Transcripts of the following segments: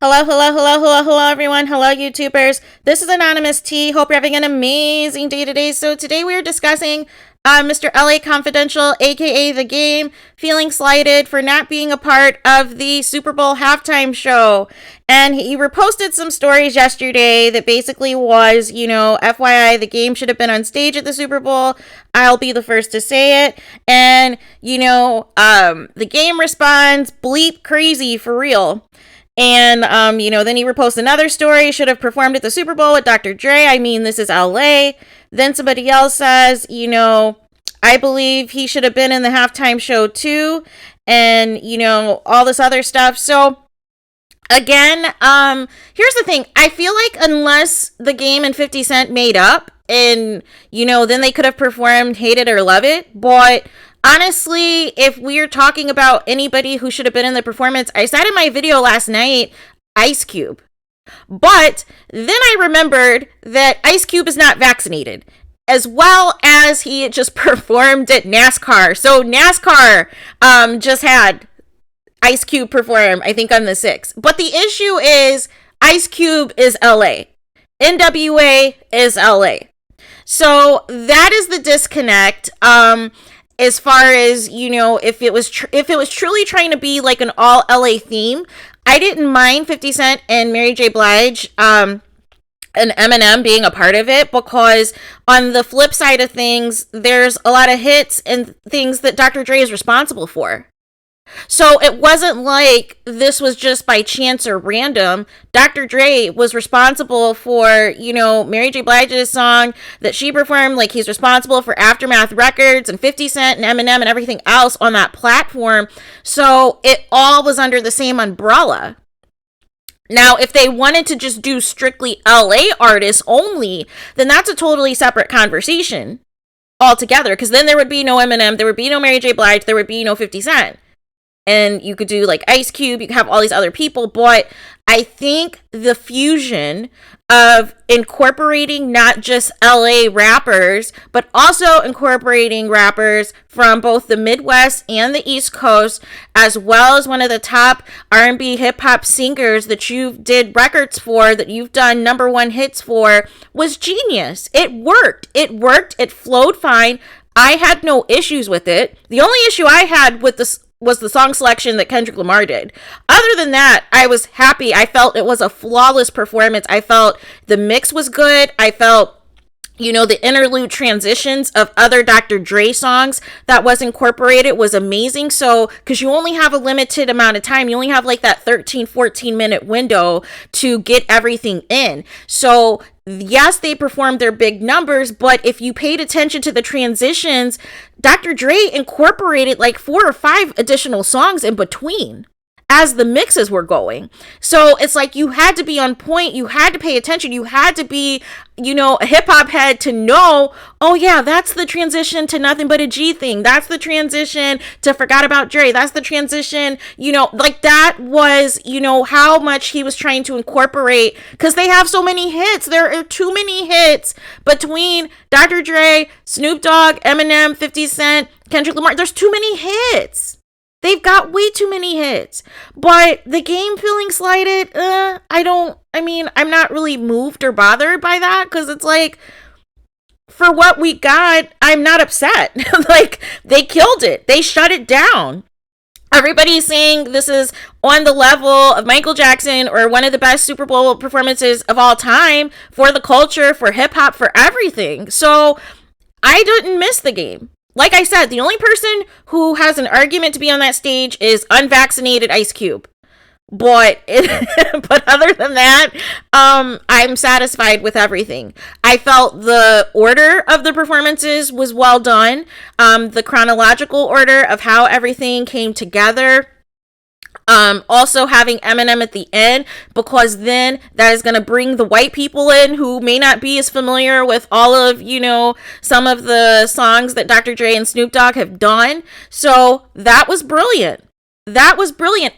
Hello, everyone. Hello, YouTubers. This is Anonymous T. Hope you're having an amazing day today. So today we are discussing Mr. LA Confidential, aka The Game, feeling slighted for not being a part of the Super Bowl halftime show. And he reposted some stories yesterday that basically was, FYI, The Game should have been on stage at the Super Bowl. I'll be the first to say it. And, The Game responds, bleep crazy for real. And, then he reposts another story, should have performed at the Super Bowl with Dr. Dre. I mean, this is LA. Then somebody else says, I believe he should have been in the halftime show too. And, all this other stuff. So, again, here's the thing. I feel like unless The Game and 50 Cent made up and, then they could have performed Hate It or Love It. But honestly, if we're talking about anybody who should have been in the performance, I said in my video last night, Ice Cube. But then I remembered that Ice Cube is not vaccinated, as well as he just performed at NASCAR. So NASCAR just had Ice Cube perform, I think on the 6th. But the issue is Ice Cube is LA. NWA is LA. So that is the disconnect. As far as, if it was truly trying to be like an all LA theme, I didn't mind 50 Cent and Mary J. Blige and Eminem being a part of it, because on the flip side of things, there's a lot of hits and things that Dr. Dre is responsible for. So it wasn't like this was just by chance or random. Dr. Dre was responsible for, Mary J. Blige's song that she performed. Like, he's responsible for Aftermath Records and 50 Cent and Eminem and everything else on that platform. So it all was under the same umbrella. Now, if they wanted to just do strictly LA artists only, then that's a totally separate conversation altogether. Because then there would be no Eminem, there would be no Mary J. Blige, there would be no 50 Cent. And you could do like Ice Cube, you could have all these other people. But I think the fusion of incorporating not just LA rappers, but also incorporating rappers from both the Midwest and the East Coast, as well as one of the top R&B hip hop singers that you did records for, that you've done #1 hits for, was genius. It worked. It flowed fine. I had no issues with it. The only issue I had with this was the song selection that Kendrick Lamar did. Other than that, I was happy. I felt it was a flawless performance. I felt the mix was good. I felt, the interlude transitions of other Dr. Dre songs that was incorporated was amazing. So, because you only have a limited amount of time, you only have like that 13-14 minute window to get everything in. So, yes, they performed their big numbers, but if you paid attention to the transitions, Dr. Dre incorporated like 4 or 5 additional songs in between as the mixes were going. So it's like you had to be on point, you had to pay attention, you had to be, a hip hop head to know, oh yeah, that's the transition to Nothing But a G Thing. That's the transition to Forgot About Dre. That's the transition, like that was, how much he was trying to incorporate, because they have so many hits. There are too many hits between Dr. Dre, Snoop Dogg, Eminem, 50 Cent, Kendrick Lamar. There's too many hits. They've got way too many hits. But The Game feeling slighted, I'm not really moved or bothered by that, because it's like, for what we got, I'm not upset. Like, they killed it. They shut it down. Everybody's saying this is on the level of Michael Jackson or one of the best Super Bowl performances of all time for the culture, for hip hop, for everything. So I didn't miss The Game. Like I said, the only person who has an argument to be on that stage is unvaccinated Ice Cube. But other than that, I'm satisfied with everything. I felt the order of the performances was well done. The chronological order of how everything came together. Also having Eminem at the end, because then that is going to bring the white people in who may not be as familiar with all of, some of the songs that Dr. Dre and Snoop Dogg have done. So that was brilliant.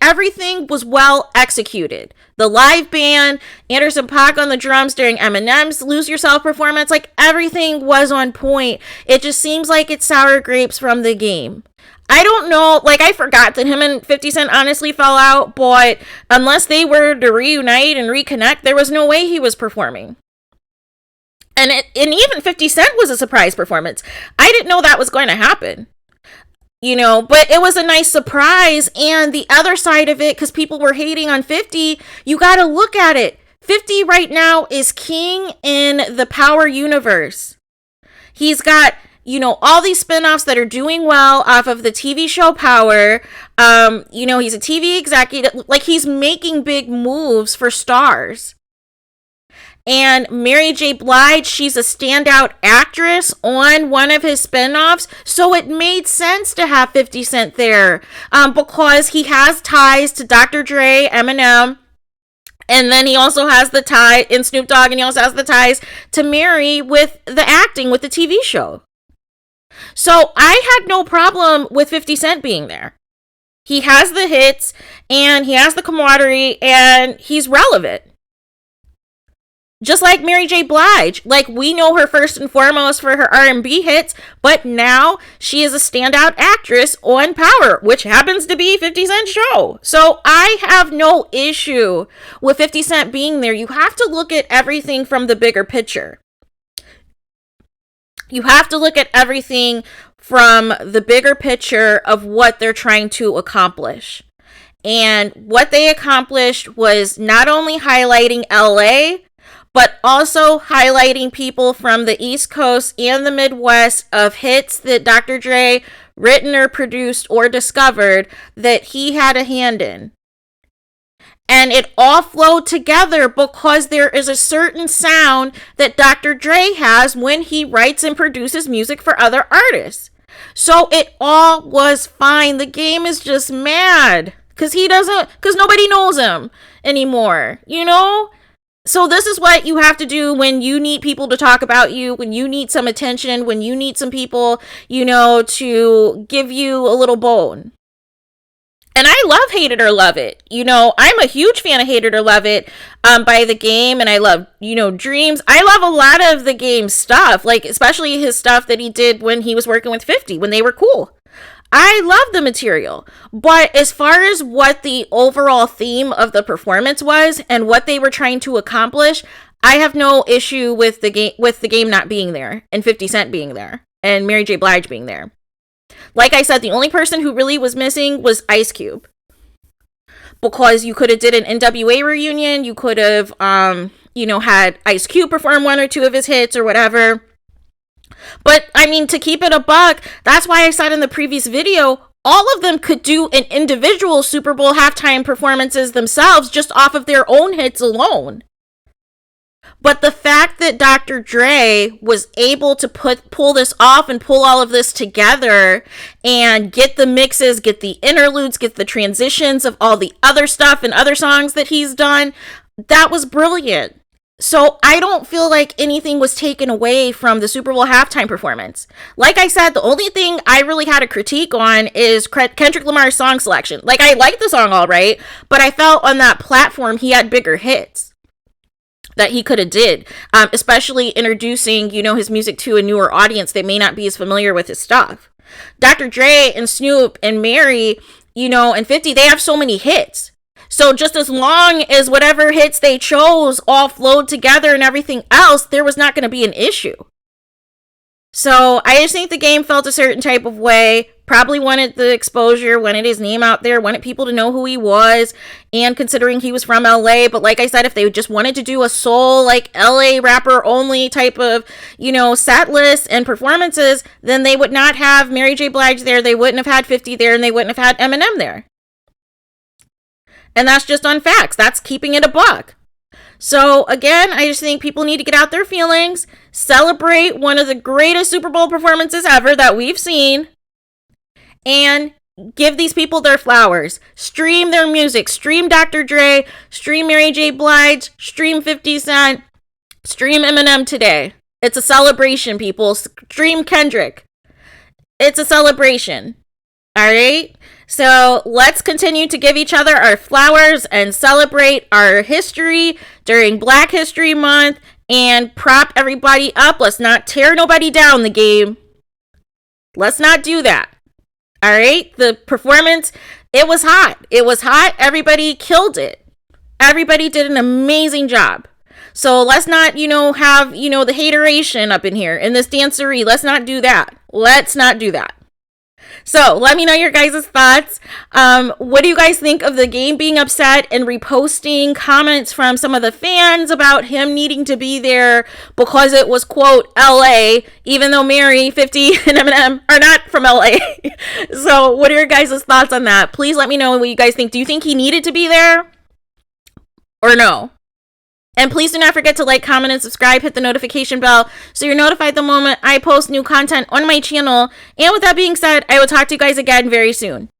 Everything was well executed. The live band, Anderson .Paak on the drums during Eminem's Lose Yourself performance, like everything was on point. It just seems like it's sour grapes from The Game. I don't know, like, I forgot that him and 50 Cent honestly fell out, but unless they were to reunite and reconnect, there was no way he was performing. And even 50 Cent was a surprise performance. I didn't know that was going to happen. But it was a nice surprise. And the other side of it, because people were hating on 50, you got to look at it. 50 right now is king in the Power universe. He's got, all these spinoffs that are doing well off of the TV show Power. He's a TV executive. Like, he's making big moves for stars. And Mary J. Blige, she's a standout actress on one of his spinoffs. So it made sense to have 50 Cent there because he has ties to Dr. Dre, Eminem. And then he also has the tie in Snoop Dogg, and he also has the ties to Mary with the acting, with the TV show. So I had no problem with 50 Cent being there. He has the hits, and he has the camaraderie, and he's relevant. Just like Mary J. Blige. Like, we know her first and foremost for her R&B hits, but now she is a standout actress on Power, which happens to be 50 Cent's show. So I have no issue with 50 Cent being there. You have to look at everything from the bigger picture. You have to look at everything from the bigger picture of what they're trying to accomplish. And what they accomplished was not only highlighting LA, but also highlighting people from the East Coast and the Midwest of hits that Dr. Dre written or produced or discovered that he had a hand in. And it all flowed together because there is a certain sound that Dr. Dre has when he writes and produces music for other artists. So it all was fine. The game is just mad because nobody knows him anymore, So this is what you have to do when you need people to talk about you, when you need some attention, when you need some people, to give you a little bone. And I love Hate It or Love It. I'm a huge fan of Hate It or Love It by The Game. And I love, Dreams. I love a lot of The Game stuff, like especially his stuff that he did when he was working with 50, when they were cool. I love the material, but as far as what the overall theme of the performance was and what they were trying to accomplish, I have no issue with the game not being there and 50 Cent being there and Mary J. Blige being there. Like I said, the only person who really was missing was Ice Cube, because you could have did an NWA reunion, you could have had Ice Cube perform one or two of his hits or whatever. But, to keep it a buck, that's why I said in the previous video, all of them could do an individual Super Bowl halftime performances themselves just off of their own hits alone. But the fact that Dr. Dre was able to pull this off and pull all of this together and get the mixes, get the interludes, get the transitions of all the other stuff and other songs that he's done, that was brilliant. So I don't feel like anything was taken away from the Super Bowl halftime performance. Like I said, the only thing I really had a critique on is Kendrick Lamar's song selection. Like, I liked the song all right, but I felt on that platform he had bigger hits that he could have did, especially introducing, his music to a newer audience that may not be as familiar with his stuff. Dr. Dre and Snoop and Mary, and 50, they have so many hits. So just as long as whatever hits they chose all flowed together and everything else, there was not going to be an issue. So I just think the game felt a certain type of way, probably wanted the exposure, wanted his name out there, wanted people to know who he was, and considering he was from LA. But like I said, if they just wanted to do a soul, like LA rapper only type of, set list and performances, then they would not have Mary J. Blige there, they wouldn't have had 50 there, and they wouldn't have had Eminem there. And that's just on facts. That's keeping it a buck. So again, I just think people need to get out their feelings, celebrate one of the greatest Super Bowl performances ever that we've seen, and give these people their flowers. Stream their music. Stream Dr. Dre. Stream Mary J. Blige. Stream 50 Cent. Stream Eminem today. It's a celebration, people. Stream Kendrick. It's a celebration. All right? So let's continue to give each other our flowers and celebrate our history during Black History Month and prop everybody up. Let's not tear nobody down, the game. Let's not do that. All right. The performance, it was hot. It was hot. Everybody killed it. Everybody did an amazing job. So let's not, have, the hateration up in here in this dancery. Let's not do that. Let's not do that. So let me know your guys' thoughts. What do you guys think of the game being upset and reposting comments from some of the fans about him needing to be there because it was, quote, LA, even though Mary, 50, and Eminem are not from LA. So what are your guys' thoughts on that? Please let me know what you guys think. Do you think he needed to be there or no? And please do not forget to like, comment, and subscribe. Hit the notification bell so you're notified the moment I post new content on my channel. And with that being said, I will talk to you guys again very soon.